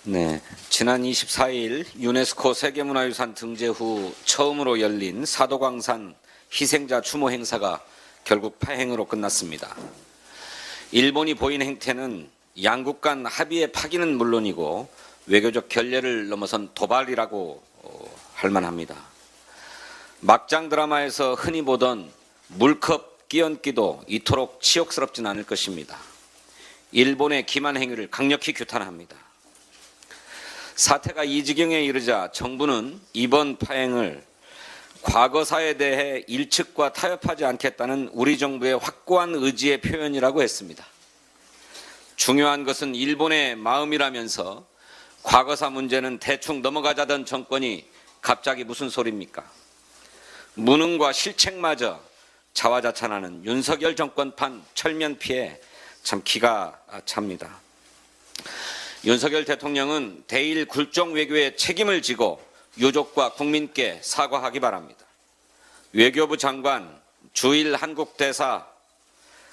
네, 지난 24일 유네스코 세계문화유산 등재 후 처음으로 열린 사도광산 희생자 추모 행사가 결국 파행으로 끝났습니다. 일본이 보인 행태는 양국 간 합의의 파기는 물론이고 외교적 결례를 넘어선 도발이라고 할 만합니다. 막장 드라마에서 흔히 보던 물컵 끼얹기도 이토록 치욕스럽진 않을 것입니다. 일본의 기만 행위를 강력히 규탄합니다. 사태가 이 지경에 이르자 정부는 이번 파행을 과거사에 대해 일측과 타협하지 않겠다는 우리 정부의 확고한 의지의 표현이라고 했습니다. 중요한 것은 일본의 마음이라면서 과거사 문제는 대충 넘어가자던 정권이 갑자기 무슨 소리입니까? 무능과 실책마저 자화자찬하는 윤석열 정권판 철면 피해 참 기가 찹니다. 윤석열 대통령은 대일 굴종 외교의 책임을 지고 유족과 국민께 사과하기 바랍니다. 외교부 장관, 주일 한국대사,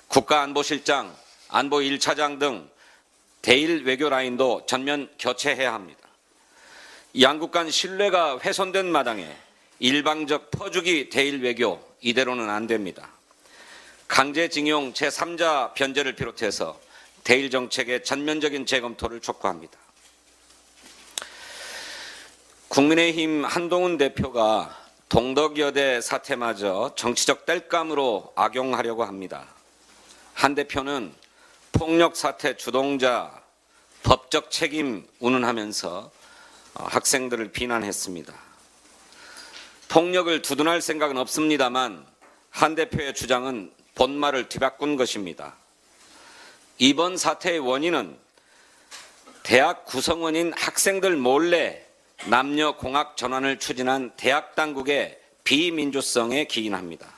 국가안보실장, 안보 1차장 등 대일 외교 라인도 전면 교체해야 합니다. 양국 간 신뢰가 훼손된 마당에 일방적 퍼주기 대일 외교 이대로는 안 됩니다. 강제징용 제3자 변제를 비롯해서 대일 정책의 전면적인 재검토를 촉구합니다. 국민의힘 한동훈 대표가 동덕여대 사태마저 정치적 땔감으로 악용하려고 합니다. 한 대표는 폭력 사태 주동자 법적 책임 운운하면서 학생들을 비난했습니다. 폭력을 두둔할 생각은 없습니다만 한 대표의 주장은 본말을 뒤바꾼 것입니다. 이번 사태의 원인은 대학 구성원인 학생들 몰래 남녀 공학 전환을 추진한 대학 당국의 비민주성에 기인합니다.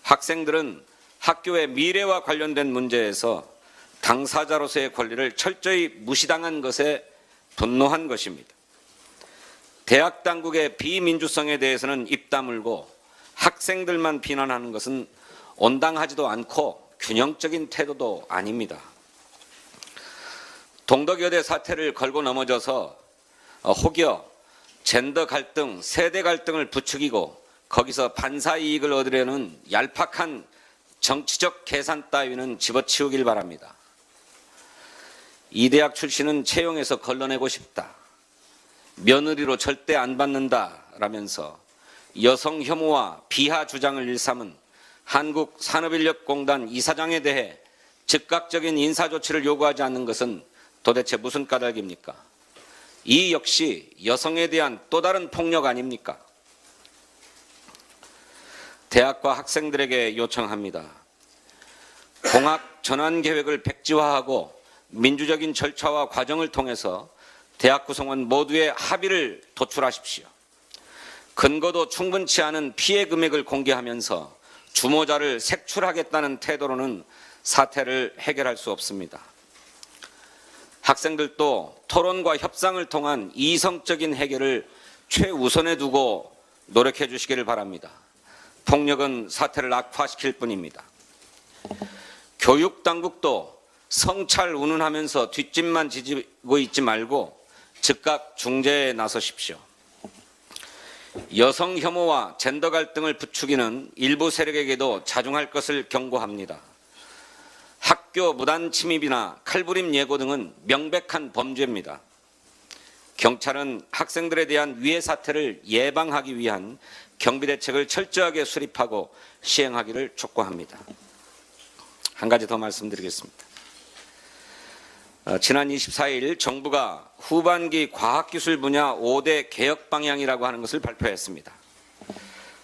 학생들은 학교의 미래와 관련된 문제에서 당사자로서의 권리를 철저히 무시당한 것에 분노한 것입니다. 대학 당국의 비민주성에 대해서는 입 다물고 학생들만 비난하는 것은 온당하지도 않고 균형적인 태도도 아닙니다. 동덕여대 사태를 걸고 넘어져서 혹여 젠더 갈등, 세대 갈등을 부추기고 거기서 반사 이익을 얻으려는 얄팍한 정치적 계산 따위는 집어치우길 바랍니다. 이 대학 출신은 채용해서 걸러내고 싶다. 며느리로 절대 안 받는다라면서 여성 혐오와 비하 주장을 일삼은 한국산업인력공단 이사장에 대해 즉각적인 인사조치를 요구하지 않는 것은 도대체 무슨 까닭입니까? 이 역시 여성에 대한 또 다른 폭력 아닙니까? 대학과 학생들에게 요청합니다. 공학 전환 계획을 백지화하고 민주적인 절차와 과정을 통해서 대학 구성원 모두의 합의를 도출하십시오. 근거도 충분치 않은 피해 금액을 공개하면서 주모자를 색출하겠다는 태도로는 사태를 해결할 수 없습니다. 학생들도 토론과 협상을 통한 이성적인 해결을 최우선에 두고 노력해 주시기를 바랍니다. 폭력은 사태를 악화시킬 뿐입니다. 교육당국도 성찰 운운하면서 뒷짐만 지지고 있지 말고 즉각 중재에 나서십시오. 여성 혐오와 젠더 갈등을 부추기는 일부 세력에게도 자중할 것을 경고합니다. 학교 무단 침입이나 칼부림 예고 등은 명백한 범죄입니다. 경찰은 학생들에 대한 위해 사태를 예방하기 위한 경비대책을 철저하게 수립하고 시행하기를 촉구합니다. 한 가지 더 말씀드리겠습니다. 지난 24일 정부가 후반기 과학기술 분야 5대 개혁 방향이라고 하는 것을 발표했습니다.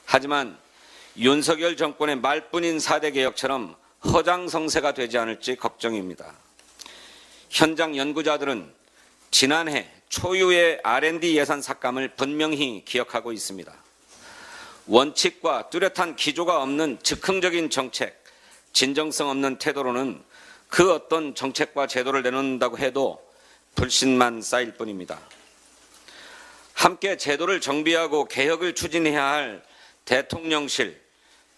하지만 윤석열 정권의 말뿐인 4대 개혁처럼 허장성세가 되지 않을지 걱정입니다. 현장 연구자들은 지난해 초유의 R&D 예산 삭감을 분명히 기억하고 있습니다. 원칙과 뚜렷한 기조가 없는 즉흥적인 정책, 진정성 없는 태도로는 그 어떤 정책과 제도를 내놓는다고 해도 불신만 쌓일 뿐입니다. 함께 제도를 정비하고 개혁을 추진해야 할 대통령실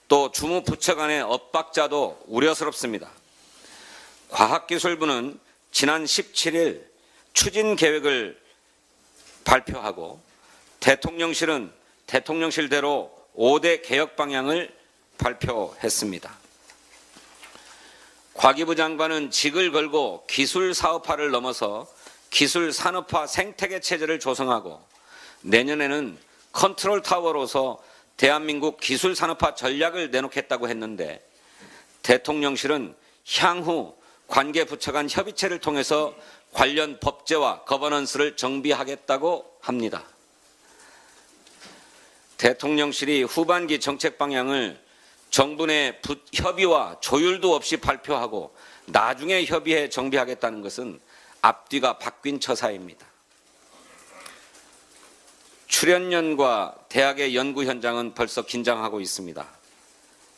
또 주무부처 간의 엇박자도 우려스럽습니다. 과학기술부는 지난 17일 추진 계획을 발표하고 대통령실은 대통령실대로 5대 개혁 방향을 발표했습니다. 과기부 장관은 직을 걸고 기술 사업화를 넘어서 기술 산업화 생태계 체제를 조성하고 내년에는 컨트롤 타워로서 대한민국 기술 산업화 전략을 내놓겠다고 했는데 대통령실은 향후 관계 부처 간 협의체를 통해서 관련 법제와 거버넌스를 정비하겠다고 합니다. 대통령실이 후반기 정책 방향을 정부 내 협의와 조율도 없이 발표하고 나중에 협의해 정비하겠다는 것은 앞뒤가 바뀐 처사입니다. 출연연과 대학의 연구 현장은 벌써 긴장하고 있습니다.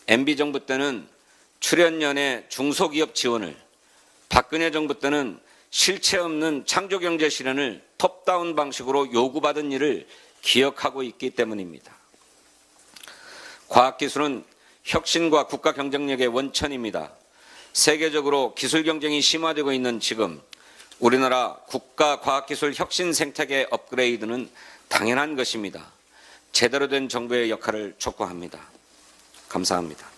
MB정부 때는 출연연의 중소기업 지원을, 박근혜 정부 때는 실체 없는 창조경제 실현을 톱다운 방식으로 요구받은 일을 기억하고 있기 때문입니다. 과학기술은 혁신과 국가 경쟁력의 원천입니다. 세계적으로 기술 경쟁이 심화되고 있는 지금 우리나라 국가 과학기술 혁신 생태계 업그레이드는 당연한 것입니다. 제대로 된 정부의 역할을 촉구합니다. 감사합니다.